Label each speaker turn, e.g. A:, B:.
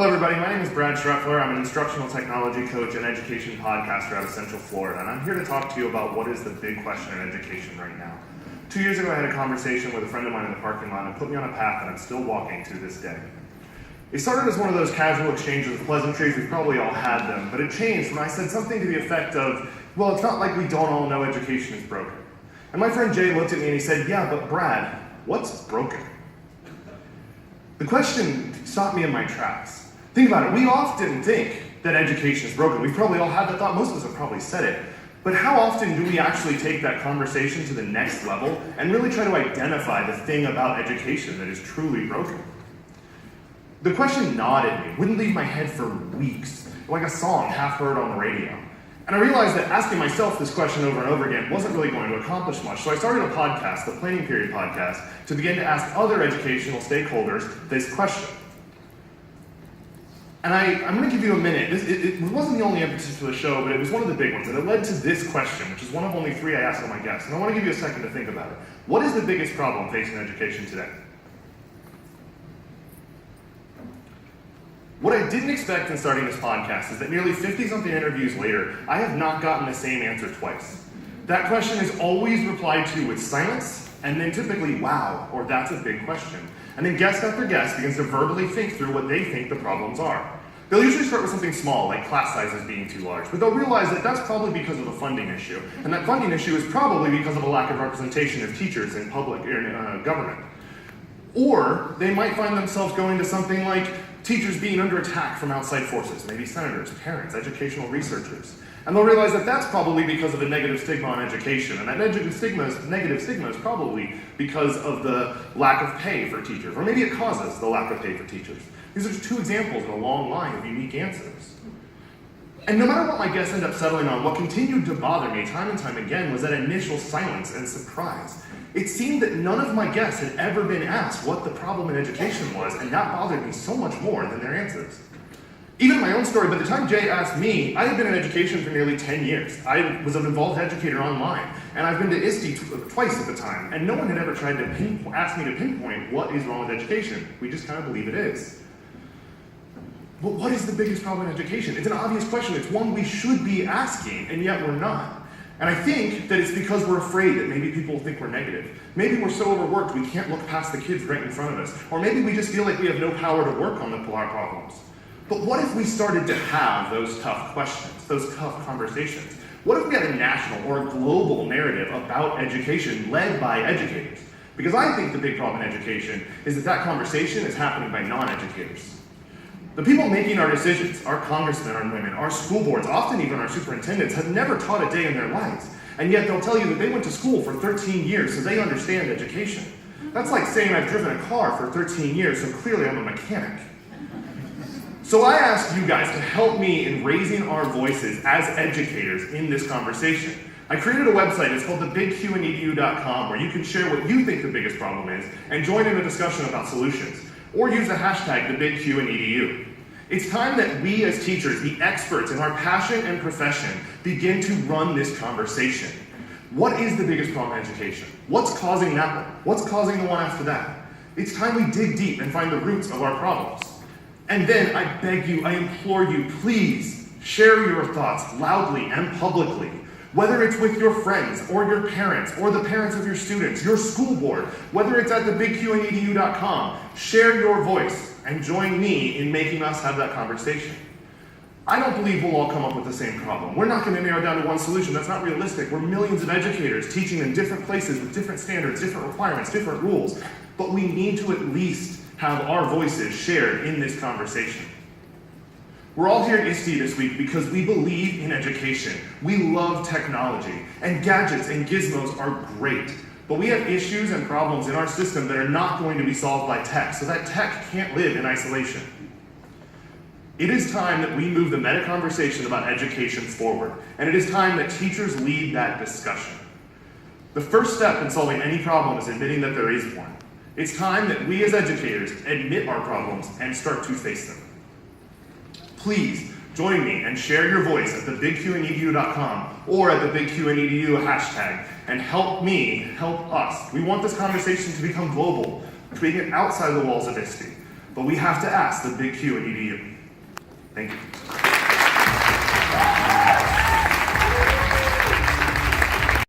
A: Hello everybody, my name is Brad Shreffler. I'm an instructional technology coach and education podcaster out of Central Florida, and I'm here to talk to you about what is the big question in education right now. 2 years ago I had a conversation with a friend of mine in the parking lot and put me on a path that I'm still walking to this day. It started as one of those casual exchanges of pleasantries, we've probably all had them, but it changed when I said something to the effect of, well, it's not like we don't all know education is broken. And my friend Jay looked at me and he said, yeah, but Brad, what's broken? The question stopped me in my tracks. Think about it, we often think that education is broken. We've probably all had that thought, most of us have probably said it. But how often do we actually take that conversation to the next level and really try to identify the thing about education that is truly broken? The question gnawed at me, wouldn't leave my head for weeks, like a song half heard on the radio. And I realized that asking myself this question over and over again wasn't really going to accomplish much. So I started a podcast, the Planning Period podcast, to begin to ask other educational stakeholders this question. And I'm going to give you a minute. It wasn't the only emphasis for the show, but it was one of the big ones. And it led to this question, which is one of only 3 I asked all my guests. And I want to give you a second to think about it. What is the biggest problem facing education today? What I didn't expect in starting this podcast is that nearly 50-something interviews later, I have not gotten the same answer twice. That question is always replied to with silence, and then typically, wow, or that's a big question. And then guest after guest begins to verbally think through what they think the problems are. They'll usually start with something small, like class sizes being too large, but they'll realize that that's probably because of a funding issue. And that funding issue is probably because of a lack of representation of teachers in public government. Or they might find themselves going to something like teachers being under attack from outside forces, maybe senators, parents, educational researchers. And they'll realize that that's probably because of a negative stigma on education. And that negative stigma is probably because of the lack of pay for teachers. Or maybe it causes the lack of pay for teachers. These are just 2 examples in a long line of unique answers. And no matter what my guests end up settling on, what continued to bother me time and time again was that initial silence and surprise. It seemed that none of my guests had ever been asked what the problem in education was, and that bothered me so much more than their answers. Even my own story, by the time Jay asked me, I had been in education for nearly 10 years. I was an involved educator online, and I've been to ISTE twice at the time, and no one had ever tried to ask me to pinpoint what is wrong with education. We just kind of believe it is. But what is the biggest problem in education? It's an obvious question. It's one we should be asking, and yet we're not. And I think that it's because we're afraid that maybe people think we're negative. Maybe we're so overworked we can't look past the kids right in front of us. Or maybe we just feel like we have no power to work on our problems. But what if we started to have those tough questions, those tough conversations? What if we had a national or a global narrative about education led by educators? Because I think the big problem in education is that conversation is happening by non-educators. The people making our decisions, our congressmen and women, our school boards, often even our superintendents, have never taught a day in their lives. And yet they'll tell you that they went to school for 13 years, so they understand education. That's like saying I've driven a car for 13 years, so clearly I'm a mechanic. So I asked you guys to help me in raising our voices as educators in this conversation. I created a website, it's called thebigqandedu.com, where you can share what you think the biggest problem is and join in a discussion about solutions. Or use the hashtag #TheBigQ&EDU. It's time that we as teachers, the experts in our passion and profession, begin to run this conversation. What is the biggest problem in education? What's causing that one? What's causing the one after that? It's time we dig deep and find the roots of our problems. And then I beg you, I implore you, please share your thoughts loudly and publicly. Whether it's with your friends or your parents or the parents of your students, your school board, whether it's at thebigqandedu.com, share your voice and join me in making us have that conversation. I don't believe we'll all come up with the same problem. We're not going to narrow down to one solution. That's not realistic. We're millions of educators teaching in different places with different standards, different requirements, different rules. But we need to at least have our voices shared in this conversation. We're all here at ISTE this week because we believe in education. We love technology, and gadgets and gizmos are great. But we have issues and problems in our system that are not going to be solved by tech, so that tech can't live in isolation. It is time that we move the meta conversation about education forward, and it is time that teachers lead that discussion. The first step in solving any problem is admitting that there is one. It's time that we as educators admit our problems and start to face them. Please join me and share your voice at thebigqandedu.com or at thebigqandedu hashtag and help me help us. We want this conversation to become global, to get outside the walls of ISTE. But we have to ask the big Q in EDU. Thank you.